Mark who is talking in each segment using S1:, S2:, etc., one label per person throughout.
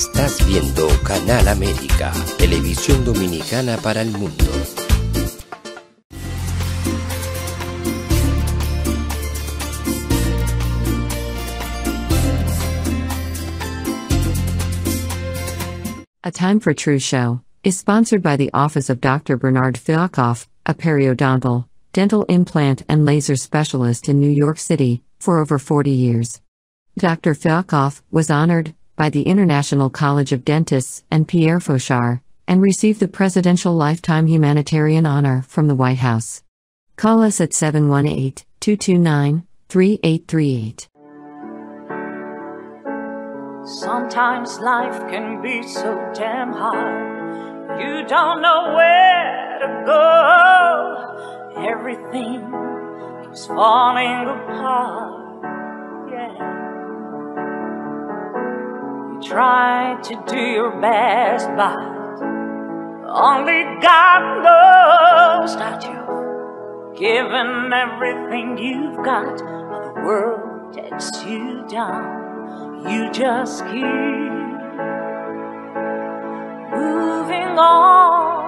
S1: Estás viendo Canal América, televisión dominicana para el mundo.
S2: A Time for True show is sponsored by the office of Dr. Bernard Fialkoff, a periodontal, dental implant and laser specialist in New York City, for over 40 years. Dr. Fialkoff was honored by the International College of Dentists and Pierre Fauchard, and received the Presidential Lifetime Humanitarian Honor from the White House. Call us at 718-229-3838.
S3: Sometimes life can be so damn hard, you don't know where to go. Everything keeps falling apart, yeah. You try to do your best, but only God knows that you've given everything you've got, but the world takes you down. You just keep moving on.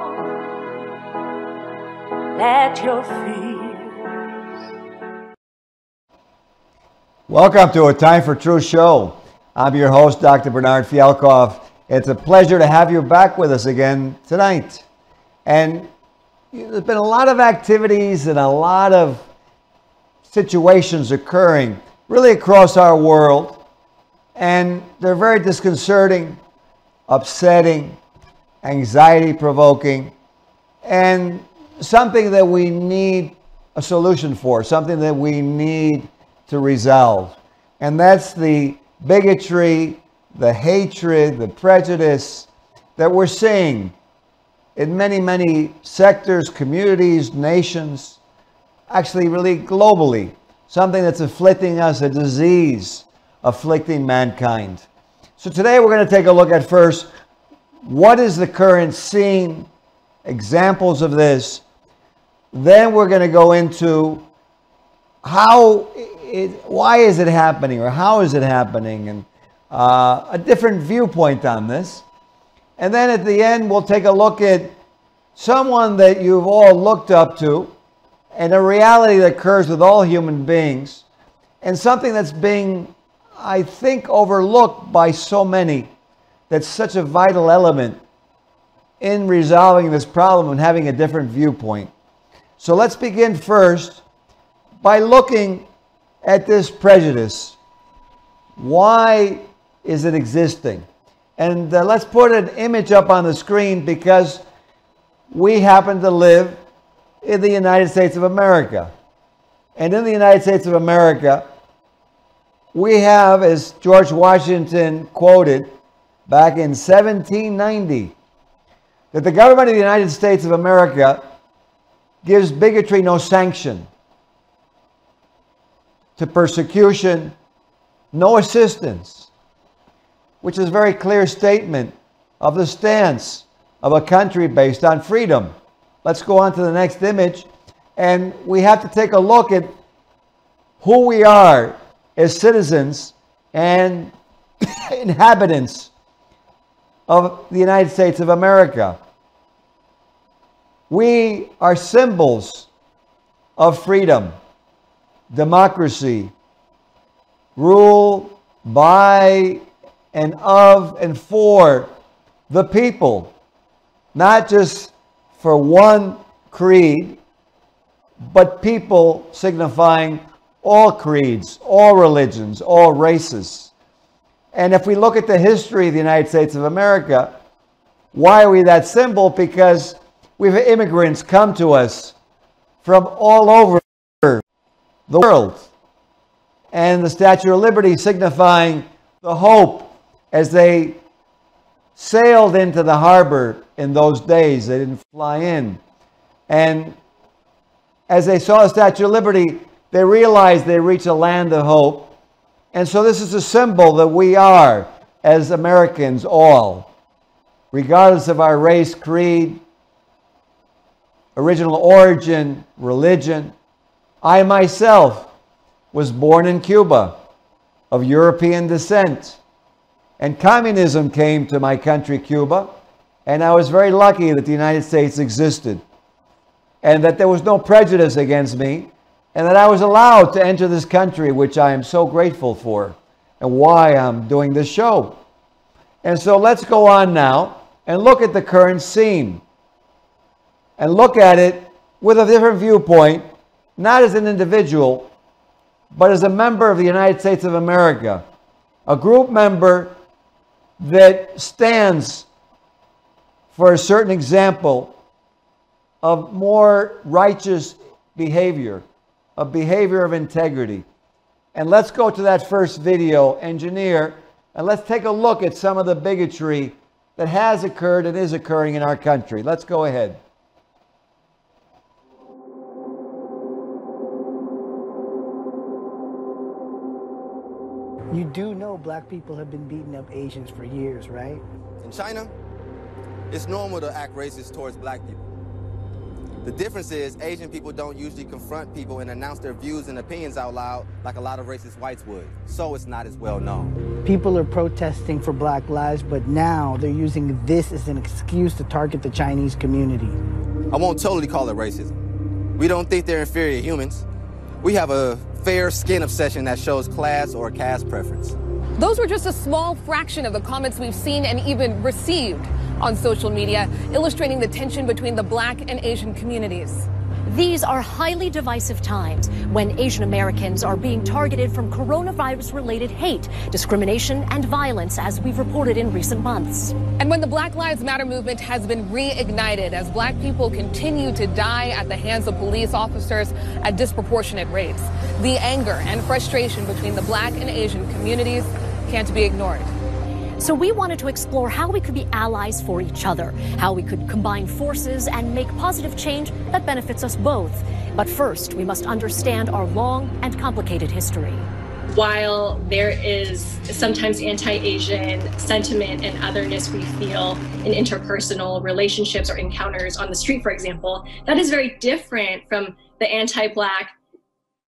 S3: Let your fears.
S4: Welcome to A Time for True show. I'm your host, Dr. Bernard Fialkoff. It's a pleasure to have you back with us again tonight. And there's been a lot of activities and a lot of situations occurring really across our world. And they're very disconcerting, upsetting, anxiety-provoking, and something that we need a solution for, something that we need to resolve. And that's the bigotry, the hatred, the prejudice that we're seeing in many, many sectors, communities, nations, actually really globally. Something that's afflicting us, a disease afflicting mankind. So today we're going to take a look at first, what is the current scene, examples of this. Then we're going to go into why is it happening, or how is it happening, and a different viewpoint on this. And then at the end we'll take a look at someone that you've all looked up to, and a reality that occurs with all human beings, and something that's being, I think, overlooked by so many, that's such a vital element in resolving this problem and having a different viewpoint. So let's begin first by looking at this prejudice. Why is it existing? And let's put an image up on the screen, because we happen to live in the United States of America. And in the United States of America, we have, as George Washington quoted back in 1790, that the government of the United States of America gives bigotry no sanction, to persecution no assistance, which is a very clear statement of the stance of a country based on freedom. Let's go on to the next image, and we have to take a look at who we are as citizens and inhabitants of the United States of America. We are symbols of freedom, democracy, rule by and of and for the people, not just for one creed, but people signifying all creeds, all religions, all races. And if we look at the history of the United States of America, why are we that symbol? Because we have immigrants come to us from all over the world. And the Statue of Liberty signifying the hope as they sailed into the harbor in those days. They didn't fly in. And as they saw the Statue of Liberty, they realized they reached a land of hope. And so this is a symbol that we are, as Americans all, regardless of our race, creed, original origin, religion. I myself was born in Cuba, of European descent. And communism came to my country, Cuba, and I was very lucky that the United States existed, and that there was no prejudice against me, and that I was allowed to enter this country, which I am so grateful for, and why I'm doing this show. And so let's go on now and look at the current scene, and look at it with a different viewpoint, not as an individual, but as a member of the United States of America, a group member that stands for a certain example of more righteous behavior, a behavior of integrity. And let's go to that first video, engineer, and let's take a look at some of the bigotry that has occurred and is occurring in our country. Let's go ahead.
S5: You do know black people have been beating up Asians for years, right?
S6: In China, it's normal to act racist towards black people. The difference is Asian people don't usually confront people and announce their views and opinions out loud like a lot of racist whites would, so it's not as well known.
S5: People are protesting for black lives, but now they're using this as an excuse to target the Chinese community.
S6: I won't totally call it racism. We don't think they're inferior humans. We have a fair skin obsession that shows class or caste preference.
S7: Those were just a small fraction of the comments we've seen and even received on social media, illustrating the tension between the black and Asian communities.
S8: These are highly divisive times when Asian Americans are being targeted from coronavirus-related hate, discrimination, and violence, as we've reported in recent months.
S7: And when the Black Lives Matter movement has been reignited as black people continue to die at the hands of police officers at disproportionate rates, the anger and frustration between the black and Asian communities can't be ignored.
S8: So we wanted to explore how we could be allies for each other, how we could combine forces and make positive change that benefits us both. But first, we must understand our long and complicated history.
S9: While there is sometimes anti-Asian sentiment and otherness we feel in interpersonal relationships or encounters on the street, for example, that is very different from the anti-Black,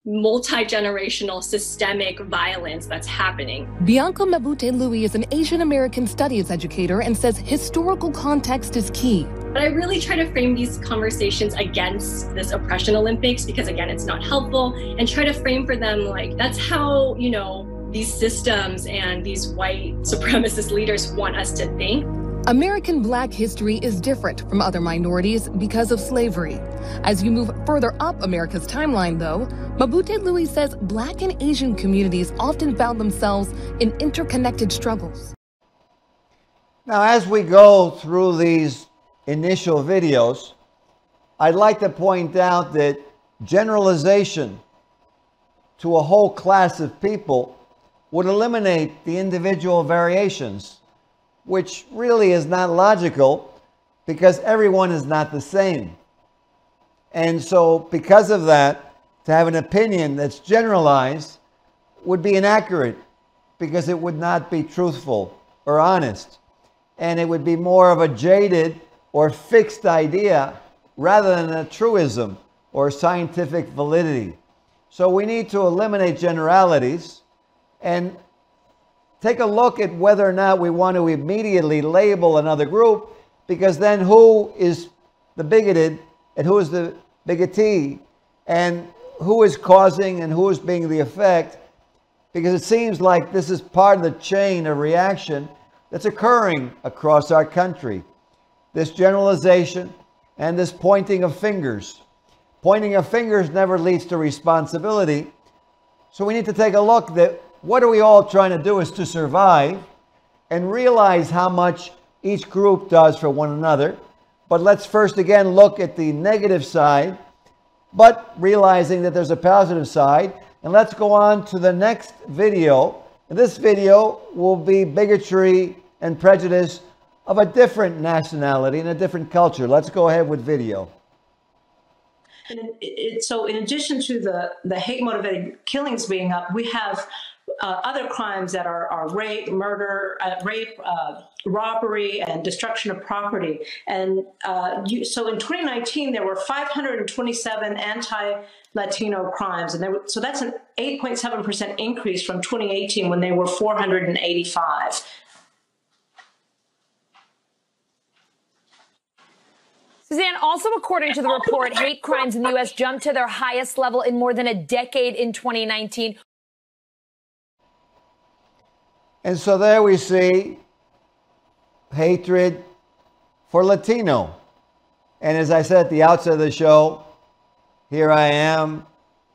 S9: multi-generational systemic violence that's happening.
S7: Bianca Mabute-Louis is an Asian American studies educator and says historical context is key.
S9: But I really try to frame these conversations against this oppression Olympics because, again, it's not helpful, and try to frame for them like that's how, you know, these systems and these white supremacist leaders want us to think.
S7: American black history is different from other minorities because of slavery. As you move further up America's timeline, though, Mabute-Louis says black and Asian communities often found themselves in interconnected struggles.
S4: Now, as we go through these initial videos, I'd like to point out that generalization to a whole class of people would eliminate the individual variations, which really is not logical because everyone is not the same. And so because of that, to have an opinion that's generalized would be inaccurate because it would not be truthful or honest. And it would be more of a jaded or fixed idea rather than a truism or scientific validity. So we need to eliminate generalities and take a look at whether or not we want to immediately label another group, because then who is the bigoted and who is the bigotee and who is causing and who is being the effect, because it seems like this is part of the chain of reaction that's occurring across our country. This generalization and this pointing of fingers. Pointing of fingers never leads to responsibility. So we need to take a look that what are we all trying to do is to survive and realize how much each group does for one another. But let's first again look at the negative side, but realizing that there's a positive side. And let's go on to the next video. And this video will be bigotry and prejudice of a different nationality and a different culture. Let's go ahead with video.
S10: So in addition to the hate-motivated killings being up, we have other crimes that are rape, murder, robbery, and destruction of property. And so in 2019, there were 527 anti-Latino crimes. And so that's an 8.7% increase from 2018 when they were 485.
S11: Suzanne, also according to the report, hate crimes in the U.S. jumped to their highest level in more than a decade in 2019.
S4: And so there we see hatred for Latino. And as I said at the outset of the show, here I am,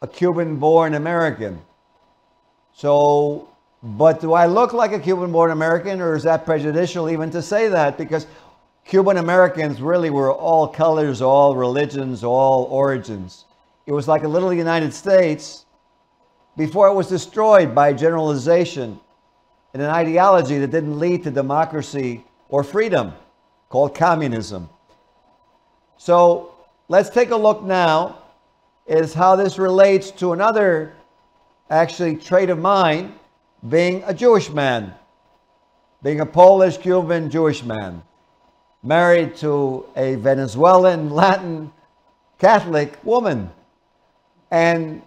S4: a Cuban-born American. So, but do I look like a Cuban-born American, or is that prejudicial even to say that? Because Cuban Americans really were all colors, all religions, all origins. It was like a little United States before it was destroyed by generalization and an ideology that didn't lead to democracy or freedom, called communism. So let's take a look now is how this relates to another actually trait of mine, being a Jewish man, being a Polish, Cuban, Jewish man, married to a Venezuelan, Latin, Catholic woman. And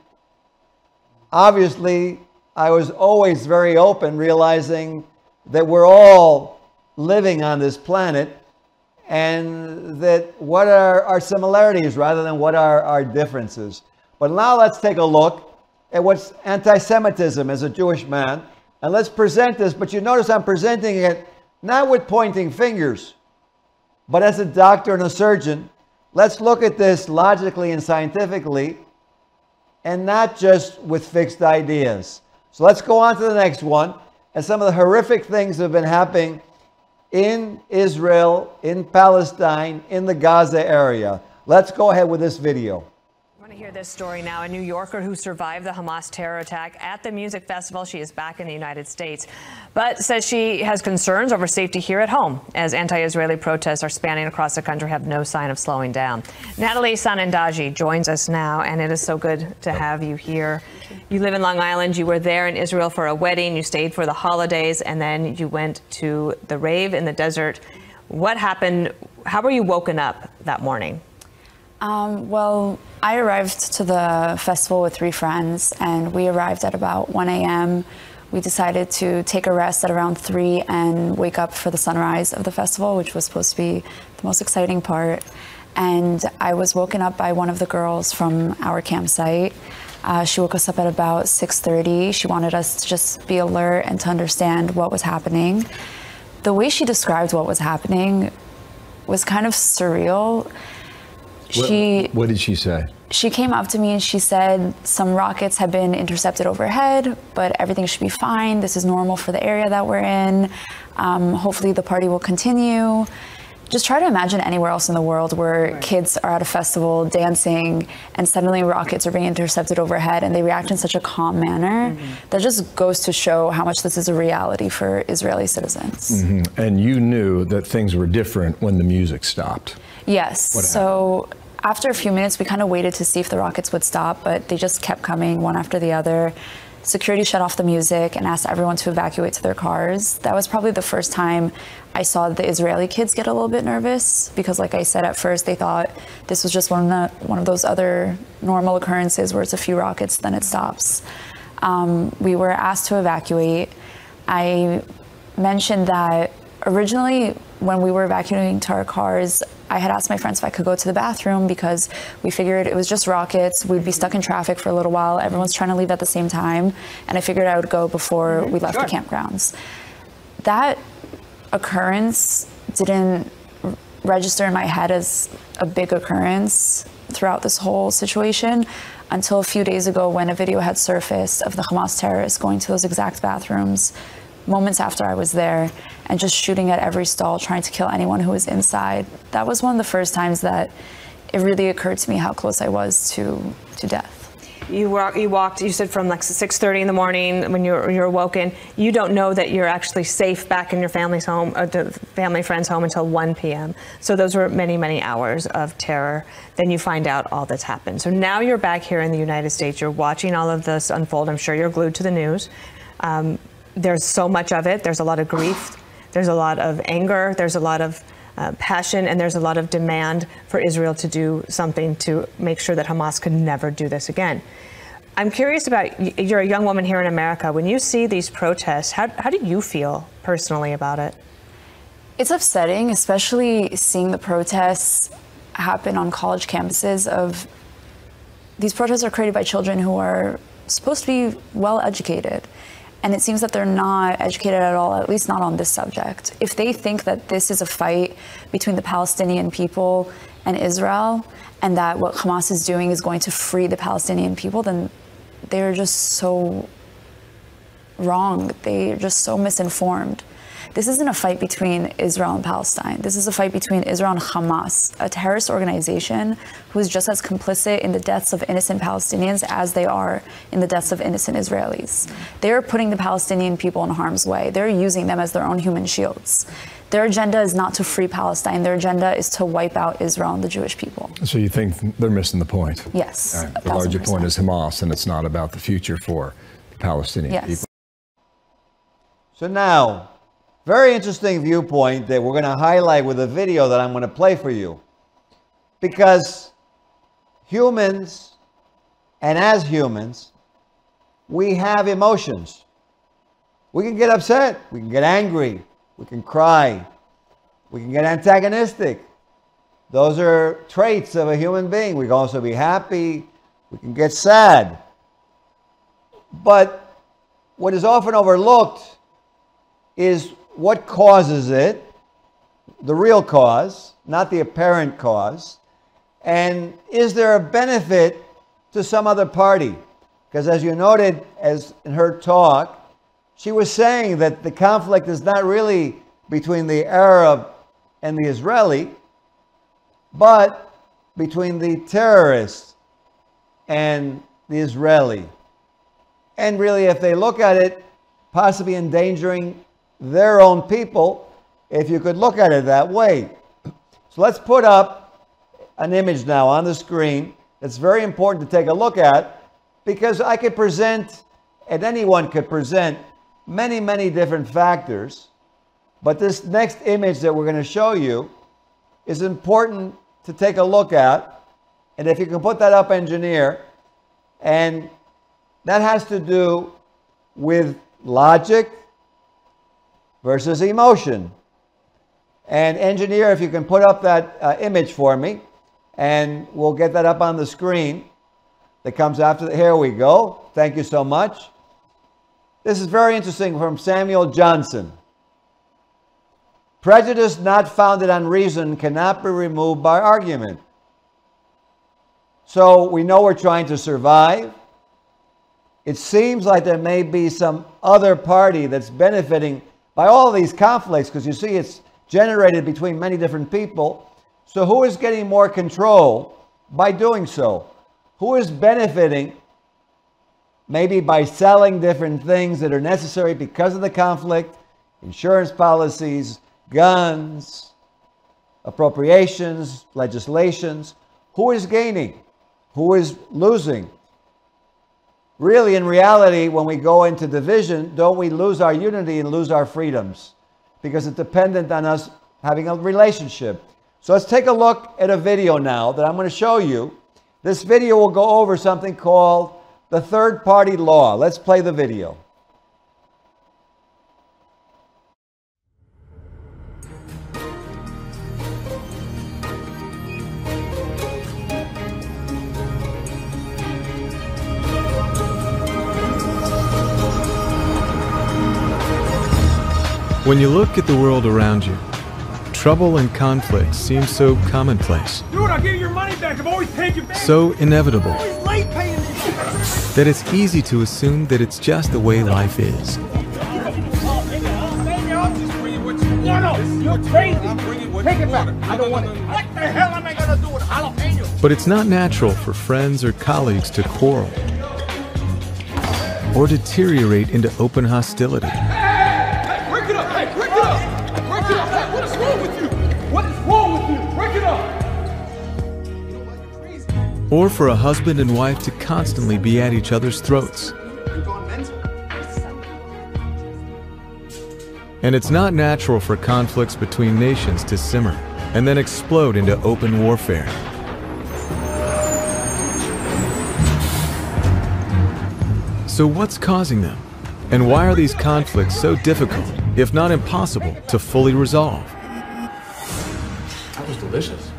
S4: obviously, I was always very open, realizing that we're all living on this planet, and that what are our similarities rather than what are our differences. But now let's take a look at what's anti-Semitism as a Jewish man, and let's present this, but you notice I'm presenting it not with pointing fingers, but as a doctor and a surgeon. Let's look at this logically and scientifically, and not just with fixed ideas. So let's go on to the next one, and some of the horrific things that have been happening in Israel, in Palestine, in the Gaza area. Let's go ahead with this video.
S12: I want to hear this story now. A New Yorker who survived the Hamas terror attack at the music festival. She is back in the United States, but says she has concerns over safety here at home as anti-Israeli protests are spanning across the country, have no sign of slowing down. Natalie Sanandaji joins us now, and it is so good to have you here. You live in Long Island. You were there in Israel for a wedding. You stayed for the holidays, and then you went to the rave in the desert. What happened? How were you woken up that morning?
S13: Well, I arrived to the festival with 3 friends, and we arrived at about 1 a.m. We decided to take a rest at around 3 and wake up for the sunrise of the festival, which was supposed to be the most exciting part. And I was woken up by one of the girls from our campsite. She woke us up at about 6:30. She wanted us to just be alert and to understand what was happening. The way she described what was happening was kind of surreal.
S14: What did she say?
S13: She came up to me and she said some rockets have been intercepted overhead, but everything should be fine. This is normal for the area that we're in. Hopefully the party will continue. Just try to imagine anywhere else in the world where kids are at a festival dancing and suddenly rockets are being intercepted overhead and they react in such a calm manner. That just goes to show how much this is a reality for Israeli citizens.
S14: And you knew that things were different when the music stopped.
S13: Yes. So after a few minutes, we kind of waited to see if the rockets would stop, but they just kept coming one after the other. Security shut off the music and asked everyone to evacuate to their cars. That was probably the first time I saw the Israeli kids get a little bit nervous because, like I said, at first they thought this was just one of those other normal occurrences where it's a few rockets, then it stops. We were asked to evacuate. I mentioned that originally when we were evacuating to our cars, I had asked my friends if I could go to the bathroom because we figured it was just rockets. We'd be stuck in traffic for a little while. Everyone's trying to leave at the same time. And I figured I would go before we left the campgrounds. That occurrence didn't register in my head as a big occurrence throughout this whole situation until a few days ago when a video had surfaced of the Hamas terrorists going to those exact bathrooms moments after I was there and just shooting at every stall, trying to kill anyone who was inside. That was one of the first times that it really occurred to me how close I was to death.
S12: You walked, you said from like 6:30 in the morning when you're awoken. You don't know that you're actually safe back in your family's home, or the family friend's home until 1 p.m. So those were many, many hours of terror. Then you find out all that's happened. So now you're back here in the United States. You're watching all of this unfold. I'm sure you're glued to the news. There's so much of it. There's a lot of grief. There's a lot of anger. There's a lot of passion, and there's a lot of demand for Israel to do something to make sure that Hamas could never do this again. I'm curious about, you're a young woman here in America. When you see these protests, how do you feel personally about it?
S13: It's upsetting, especially seeing the protests happen on college campuses of these protests are created by children who are supposed to be well educated. And it seems that they're not educated at all, at least not on this subject. If they think that this is a fight between the Palestinian people and Israel, and that what Hamas is doing is going to free the Palestinian people, then they're just so wrong. They're just so misinformed. This isn't a fight between Israel and Palestine. This is a fight between Israel and Hamas, a terrorist organization who is just as complicit in the deaths of innocent Palestinians as they are in the deaths of innocent Israelis. They're putting the Palestinian people in harm's way. They're using them as their own human shields. Their agenda is not to free Palestine. Their agenda is to wipe out Israel and the Jewish people.
S14: So you think they're missing the point?
S13: Yes.
S14: The larger point is Hamas, and it's not about the future for Palestinian people.
S4: So now, very interesting viewpoint that we're going to highlight with a video that I'm going to play for you. Because humans, and as humans, we have emotions. We can get upset, we can get angry, we can cry, we can get antagonistic. Those are traits of a human being. We can also be happy, we can get sad. But what is often overlooked is what causes it, the real cause, not the apparent cause, and is there a benefit to some other party? Because as you noted, as in her talk, she was saying that the conflict is not really between the Arab and the Israeli, but between the terrorists and the Israeli. And really, if they look at it, possibly endangering their own people, if you could look at it that way. So let's put up an image now on the screen that's very important to take a look at, because I could present, and anyone could present, many, many different factors. But this next image that we're going to show you is important to take a look at. And if you can put that up, engineer, and that has to do with logic versus emotion. And engineer, if you can put up that image for me, and we'll get that up on the screen that comes after the, here we go. Thank you so much. This is very interesting from Samuel Johnson. Prejudice not founded on reason cannot be removed by argument. So we know we're trying to survive. It seems like there may be some other party that's benefiting by all of these conflicts, because you see it's generated between many different people. So who is getting more control by doing so? Who is benefiting maybe by selling different things that are necessary because of the conflict, insurance policies, guns, appropriations, legislations? Who is gaining? Who is losing? Really, in reality, when we go into division, don't we lose our unity and lose our freedoms? Because it's dependent on us having a relationship. So let's take a look at a video now that I'm going to show you. This video will go over something called the third-party law. Let's play the video.
S15: When you look at the world around you, trouble and conflict seem so commonplace,
S16: Dude, I'll give you your money back. I've always paid you back.
S15: so inevitable,
S16: I'm always late paying these.
S15: that it's easy to assume that it's just the way life is.
S16: No, you're crazy. Take it back. I don't want it. What the hell am I going to do with jalapeno?
S15: But it's not natural for friends or colleagues to quarrel or deteriorate into open hostility.
S16: Break it up. Hey, break it up. Break it up. Hey, what is wrong with you? What is wrong with you? Break it up.
S15: Or for a husband and wife to constantly be at each other's throats. And it's not natural for conflicts between nations to simmer and then explode into open warfare. So what's causing them? And why are these conflicts so difficult, if not impossible, to fully resolve?
S17: That was delicious.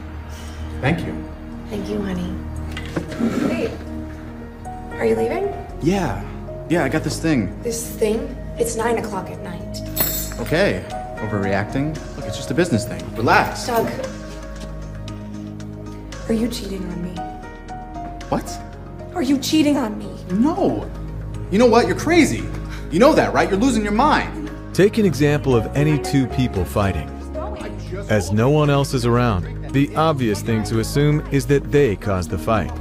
S17: Thank you.
S18: Thank you, honey. Wait, are you leaving?
S17: Yeah, I got this thing.
S18: This thing? It's 9 o'clock at night.
S17: Okay, overreacting. Look, it's just a business thing. Relax.
S18: Doug, are you cheating on me?
S17: What?
S18: Are you cheating on me?
S17: No. You know what? You're crazy. You know that, right? You're losing your mind.
S15: Take an example of any two people fighting. As no one else is around, the obvious thing to assume is that they caused the fight.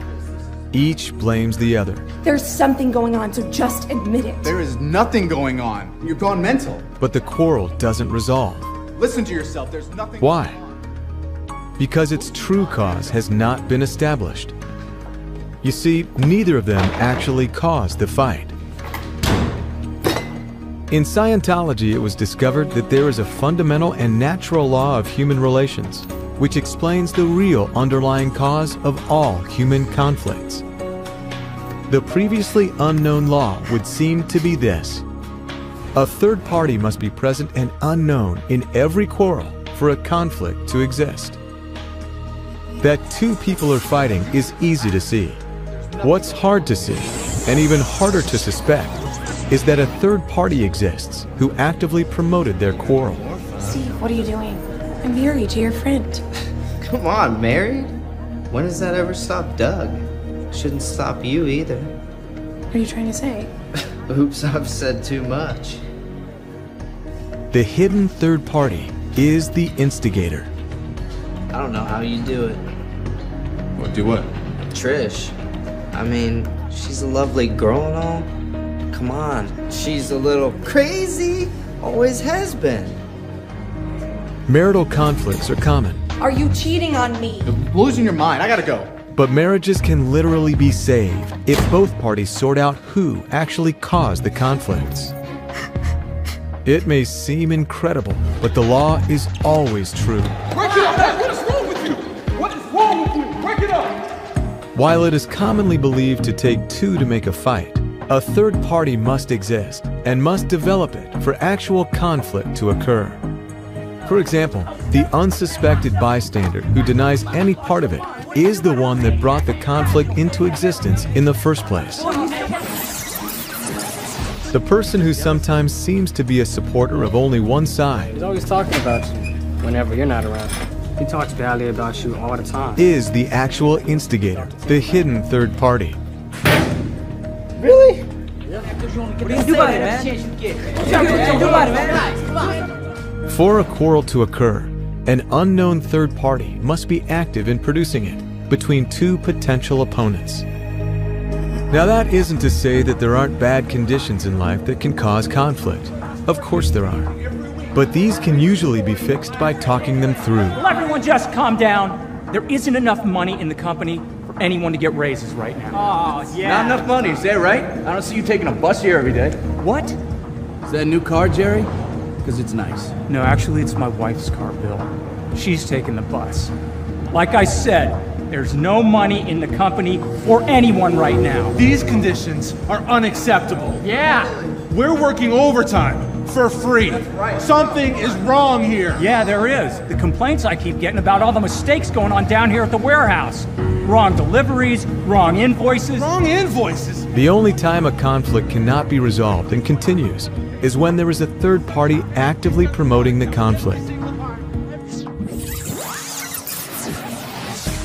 S15: Each blames the other.
S18: There's something going on, so just admit it.
S17: There is nothing going on. You've gone mental.
S15: But the quarrel doesn't resolve.
S17: Listen to yourself. There's nothing.
S15: Why? Because its true cause has not been established. You see, neither of them actually caused the fight. In Scientology, it was discovered that there is a fundamental and natural law of human relations, which explains the real underlying cause of all human conflicts. The previously unknown law would seem to be this: a third party must be present and unknown in every quarrel for a conflict to exist. That two people are fighting is easy to see. What's hard to see, and even harder to suspect, is that a third party exists who actively promoted their quarrel.
S18: Steve, what are you doing? I'm married to your friend.
S19: Come on, married? When does that ever stop Doug? Shouldn't stop you either.
S18: What are you trying to say?
S19: Oops, I've said too much.
S15: The hidden third party is the instigator.
S19: I don't know how you do it.
S17: What, do what?
S19: Trish. I mean, she's a lovely girl and all. Come on, she's a little crazy. Always has been.
S15: Marital conflicts are common.
S18: Are you cheating on me?
S17: You're losing your mind. I gotta go.
S15: But marriages can literally be saved if both parties sort out who actually caused the conflicts. It may seem incredible, but the law is always true.
S16: Break it up! What is wrong with you? What is wrong with you? Break it up!
S15: While it is commonly believed to take two to make a fight, a third party must exist and must develop it for actual conflict to occur. For example, the unsuspected bystander who denies any part of it is the one that brought the conflict into existence in the first place. The person who sometimes seems to be a supporter of only one side
S20: He's always talking about you whenever you're not around. He talks badly about you all the time.
S15: is the actual instigator, the hidden third party.
S20: Really?
S16: What do you do about it, man?
S15: For a quarrel to occur, an unknown third party must be active in producing it between two potential opponents. Now that isn't to say that there aren't bad conditions in life that can cause conflict. Of course there are. But these can usually be fixed by talking them through.
S21: Will everyone just calm down? There isn't enough money in the company for anyone to get raises right now.
S20: Oh, yeah.
S17: Not enough money, is that right? I don't see you taking a bus here every day.
S21: What?
S17: Is that a new car, Jerry? Because it's nice.
S21: No, actually, it's my wife's car, Bill. She's taking the bus. Like I said, there's no money in the company for anyone right now.
S16: These conditions are unacceptable.
S21: Yeah.
S16: We're working overtime for free. That's right. Something is wrong here.
S21: Yeah, there is. The complaints I keep getting about all the mistakes going on down here at the warehouse. Wrong deliveries, wrong invoices.
S16: Wrong invoices?
S15: The only time a conflict cannot be resolved and continues is when there is a third party actively promoting the conflict.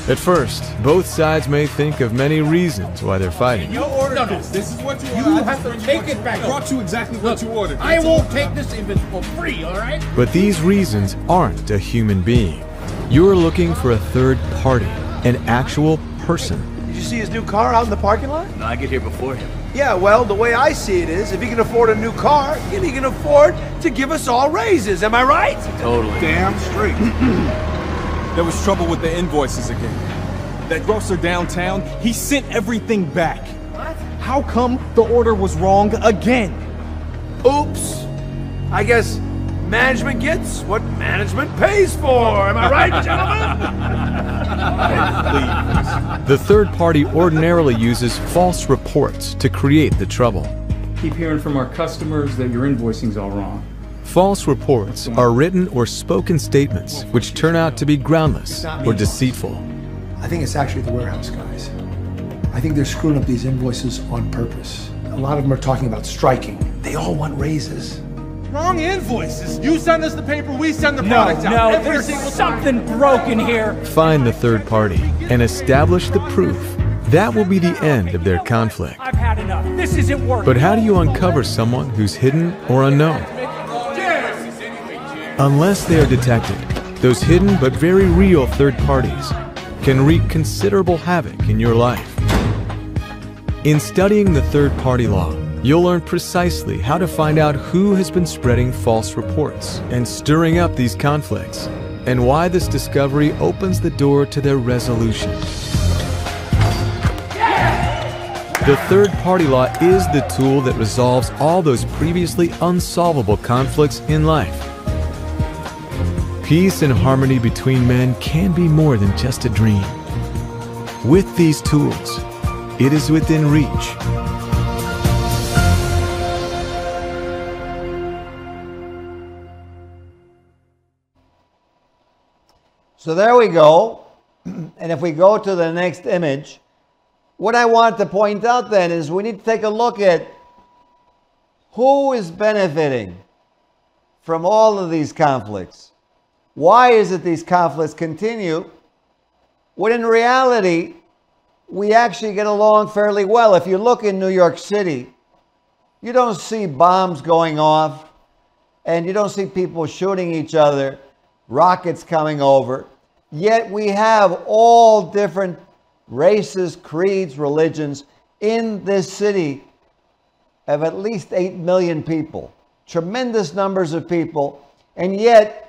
S15: At first, both sides may think of many reasons why they're fighting.
S16: You ordered this. This is what you ordered. You have to take it back. I brought you exactly what you ordered. I won't take this if it's for free, all right?
S15: But these reasons aren't a human being. You're looking for a third party, an actual person.
S22: Did you see his new car out in the parking lot?
S17: No, I get here before him.
S22: Yeah, well, the way I see it is, if he can afford a new car, then he can afford to give us all raises. Am I right?
S17: Totally.
S16: Damn straight. There was trouble with the invoices again. That grocer downtown, he sent everything back. What? How come the order was wrong again?
S22: Oops. I guess management gets what management pays for. Am I right, gentlemen?
S15: The third party ordinarily uses false reports to create the trouble.
S21: Keep hearing from our customers that your invoicing's all wrong.
S15: False reports are written or spoken statements which turn out to be groundless or deceitful.
S1: I think it's actually the warehouse guys. I think they're screwing up these invoices on purpose. A lot of them are talking about striking. They all want raises.
S16: Wrong invoices. You send us the paper, we send the product out.
S21: No, there's something broken here.
S15: Find the third party and establish the proof. That will be the end of their conflict.
S21: I've had enough. This isn't working.
S15: But how do you uncover someone who's hidden or unknown? Unless they are detected, those hidden but very real third parties can wreak considerable havoc in your life. In studying the third party law, you'll learn precisely how to find out who has been spreading false reports and stirring up these conflicts, and why this discovery opens the door to their resolution. The third party law is the tool that resolves all those previously unsolvable conflicts in life. Peace and harmony between men can be more than just a dream. With these tools, it is within reach.
S4: So there we go. And if we go to the next image, what I want to point out then is we need to take a look at who is benefiting from all of these conflicts. Why is it these conflicts continue when in reality we actually get along fairly well? If you look in New York City, you don't see bombs going off and you don't see people shooting each other, rockets coming over. Yet we have all different races, creeds, religions in this city of at least 8 million people. Tremendous numbers of people, and yet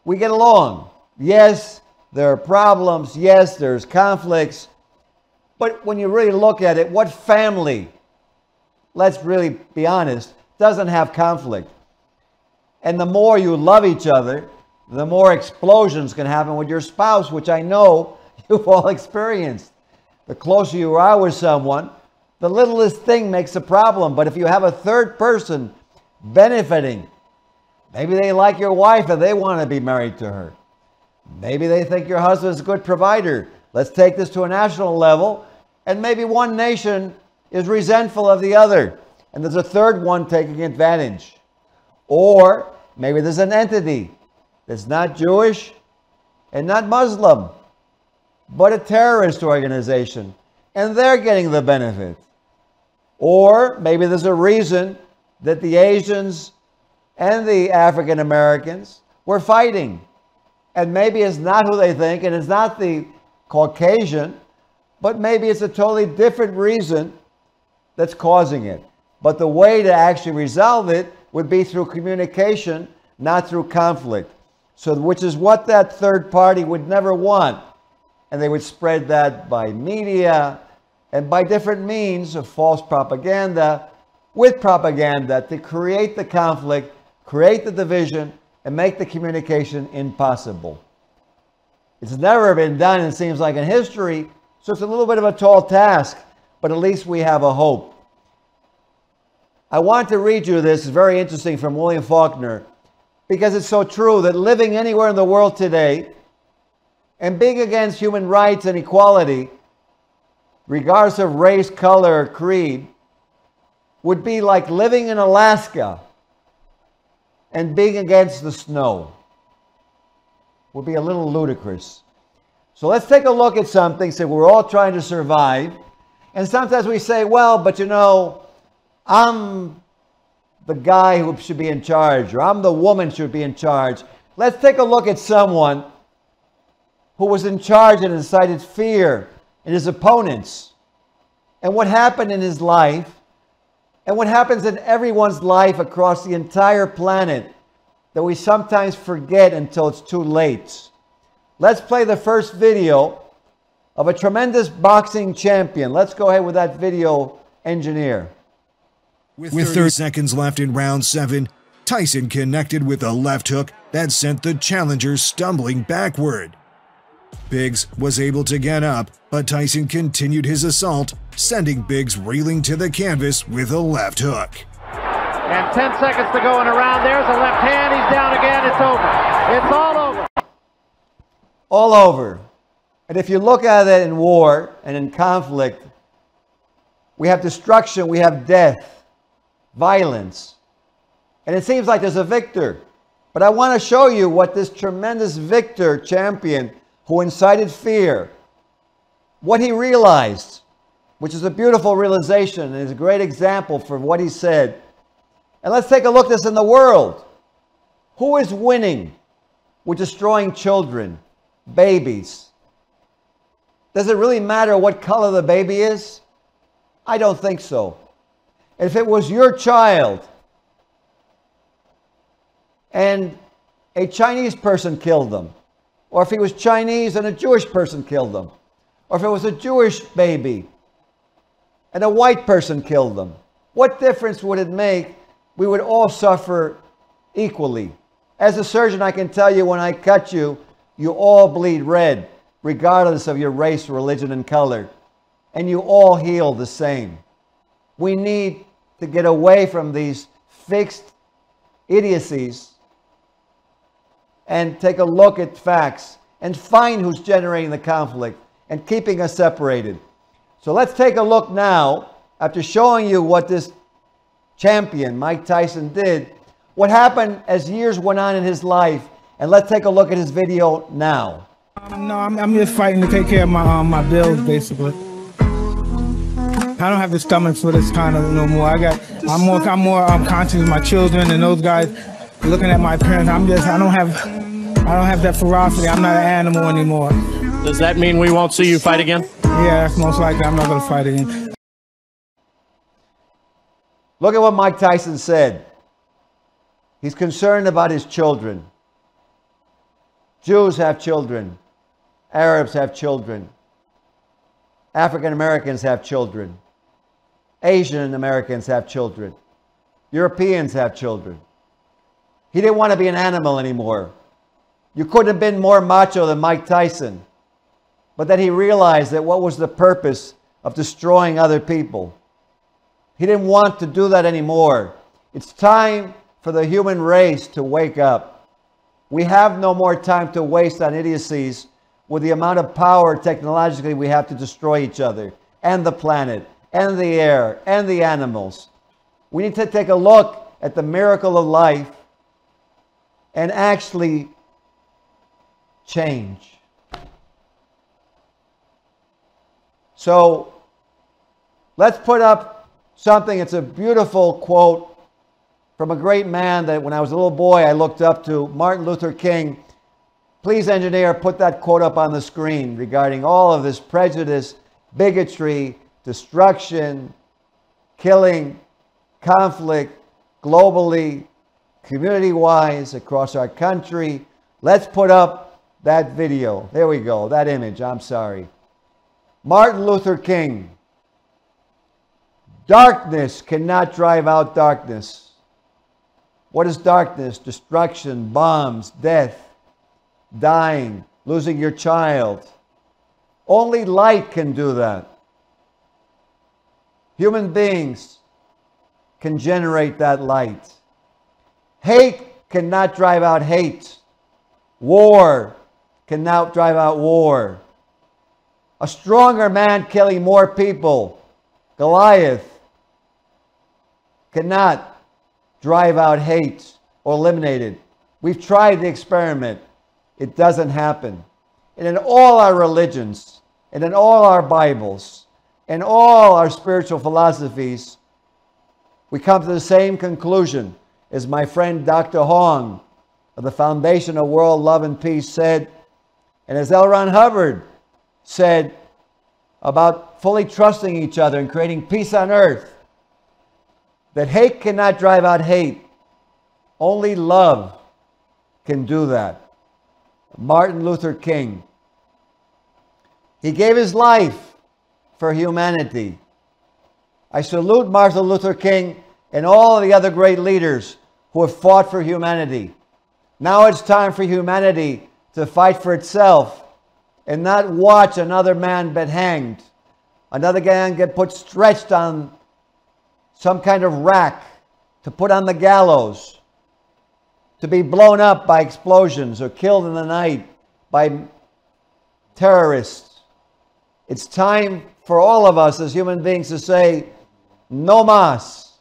S4: we get along. Yes, there are problems. Yes, there's conflicts. But when you really look at it, what family, let's really be honest, doesn't have conflict? And the more you love each other, the more explosions can happen with your spouse, which I know you've all experienced. The closer you are with someone, the littlest thing makes a problem. But if you have a third person benefiting, maybe they like your wife and they want to be married to her. Maybe they think your husband's a good provider. Let's take this to a national level. And maybe one nation is resentful of the other, and there's a third one taking advantage. Or maybe there's an entity that's not Jewish and not Muslim, but a terrorist organization, and they're getting the benefit. Or maybe there's a reason that the Asians and the African Americans were fighting, and maybe it's not who they think, and it's not the Caucasian, but maybe it's a totally different reason that's causing it. But the way to actually resolve it would be through communication, not through conflict. So, which is what that third party would never want. And they would spread that by media and by different means of false propaganda, with propaganda to create the conflict, create the division, and make the communication impossible. It's never been done, it seems like, in history, so it's a little bit of a tall task, but at least we have a hope. I want to read you this, it's very interesting, from William Faulkner, because it's so true that living anywhere in the world today and being against human rights and equality, regardless of race, color, or creed, would be like living in Alaska and being against the snow. Would be a little ludicrous. So let's take a look at something. So we're all trying to survive. And sometimes we say, well, but you know, I'm the guy who should be in charge, or I'm the woman who should be in charge. Let's take a look at someone who was in charge and incited fear in his opponents, and what happened in his life, and what happens in everyone's life across the entire planet that we sometimes forget until it's too late. Let's play the first video of a tremendous boxing champion. Let's go ahead with that video, engineer.
S2: With 30 seconds left in round 7, Tyson connected with a left hook that sent the challenger stumbling backward. Biggs was able to get up, but Tyson continued his assault, sending Biggs reeling to the canvas with a left hook.
S23: And 10 seconds to go in a round. There's a left hand. He's down again. It's over. It's all over.
S4: All over. And if you look at it in war and in conflict, we have destruction, we have death, violence. And it seems like there's a victor. But I want to show you what this tremendous victor, champion, who incited fear, what he realized, which is a beautiful realization and is a great example for what he said. And let's take a look at this in the world. Who is winning with destroying children, babies? Does it really matter what color the baby is? I don't think so. If it was your child and a Chinese person killed them, or if he was Chinese and a Jewish person killed them, or if it was a Jewish baby and a white person killed them, what difference would it make? We would all suffer equally. As a surgeon, I can tell you when I cut you, you all bleed red, regardless of your race, religion, and color. And you all heal the same. We need to get away from these fixed idiocies and take a look at facts and find who's generating the conflict and keeping us separated. So let's take a look now, after showing you what this champion, Mike Tyson, did, what happened as years went on in his life, and let's take a look at his video now.
S3: No, I'm just fighting to take care of my bills, basically. I don't have the stomach for this kind of no more. I'm more conscious of my children and those guys looking at my parents. I don't have that ferocity. I'm not an animal anymore.
S23: Does that mean we won't see you fight again?
S3: Yeah, that's most likely. I'm not going to fight again.
S4: Look at what Mike Tyson said. He's concerned about his children. Jews have children. Arabs have children. African Americans have children. Asian Americans have children. Europeans have children. He didn't want to be an animal anymore. You couldn't have been more macho than Mike Tyson. But then he realized that what was the purpose of destroying other people? He didn't want to do that anymore. It's time for the human race to wake up. We have no more time to waste on idiocies with the amount of power technologically we have to destroy each other and the planet and the air and the animals. We need to take a look at the miracle of life and actually change. So let's put up something. It's a beautiful quote from a great man that when I was a little boy I looked up to, Martin Luther King. Please, engineer, put that quote up on the screen regarding all of this prejudice, bigotry, destruction, killing, conflict, globally, community-wise, across our country. Let's put up that video. There we go, that image, I'm sorry. Martin Luther King. Darkness cannot drive out darkness. What is darkness? Destruction, bombs, death, dying, losing your child. Only light can do that. Human beings can generate that light. Hate cannot drive out hate. War cannot drive out war. A stronger man killing more people, Goliath, cannot drive out hate or eliminate it. We've tried the experiment. It doesn't happen. And in all our religions, and in all our Bibles, and all our spiritual philosophies, we come to the same conclusion as my friend Dr. Hong of the Foundation of World Love and Peace said, and as L. Ron Hubbard said about fully trusting each other and creating peace on earth, that hate cannot drive out hate. Only love can do that. Martin Luther King. He gave his life for humanity. I salute Martin Luther King and all the other great leaders who have fought for humanity. Now it's time for humanity to fight for itself and not watch another man get hanged, another man get put stretched on some kind of rack, to put on the gallows, to be blown up by explosions or killed in the night by terrorists. It's time for all of us as human beings to say, no mas.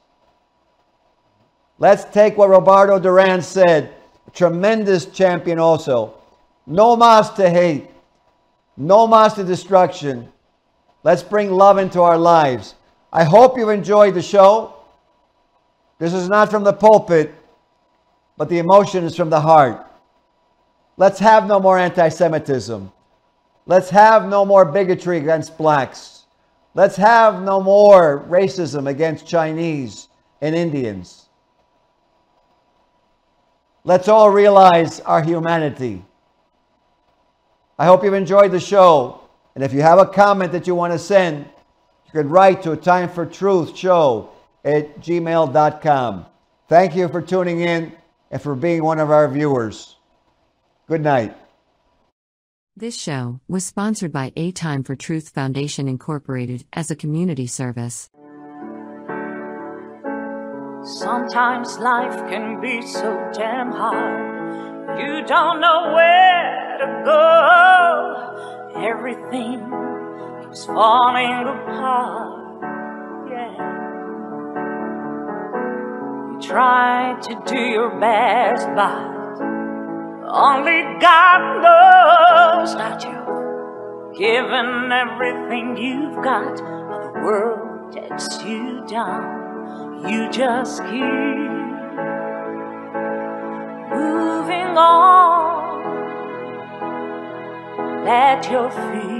S4: Let's take what Roberto Duran said, a tremendous champion also. No mas to hate. No mas to destruction. Let's bring love into our lives. I hope you enjoyed the show. This is not from the pulpit, but the emotion is from the heart. Let's have no more anti-Semitism. Let's have no more bigotry against blacks. Let's have no more racism against Chinese and Indians. Let's all realize our humanity. I hope you've enjoyed the show. And if you have a comment that you want to send, you can write to timefortruthshow@gmail.com. Thank you for tuning in and for being one of our viewers. Good night.
S5: This show was sponsored by A Time for Truth Foundation Incorporated as a community service.
S6: Sometimes life can be so damn hard. You don't know where to go. Everything keeps falling apart. Yeah. You try to do your best, but only God knows that you've given everything you've got, but the world takes you down. You just keep moving on. Let your feet